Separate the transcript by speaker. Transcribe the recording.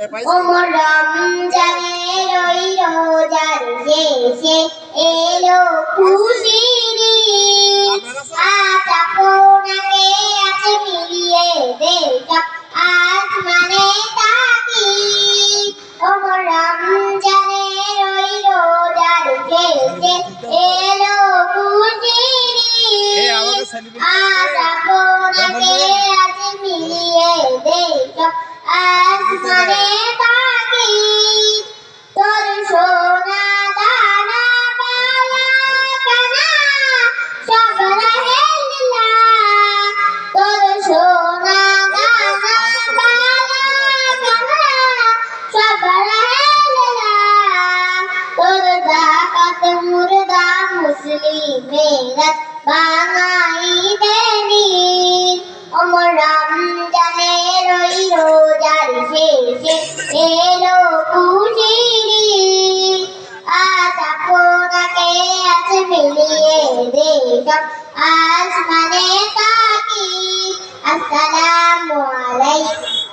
Speaker 1: ওমর রমজানের ওই রোজার শেষে এলো খুশির ঈদ। আজ আপনাকে আছে মিলিয়ে দেখা আসমানে তাকিদ। ওমর রমজানের ওই রোজার শেষে এলো খুশির ঈদ। আজ আপনাকে আছে মিলিয়ে দেখা আসমানে তাকিদ। তোর সোনা দানা পালা কানা সব রহে লীলা। তোর সোনা দানা পালা কানা সব রহে লীলা। তোর যাকাত মুর্দা মুসলিমেরা বাঙাই দেনি। ওমর রমজানের ওই রোজার শেষে এলো খুশির ঈদ। আজ আপনাকে আছে মিলিয়ে দেখা আসমানে তাকিদ। আসসালামু আলাইকুম।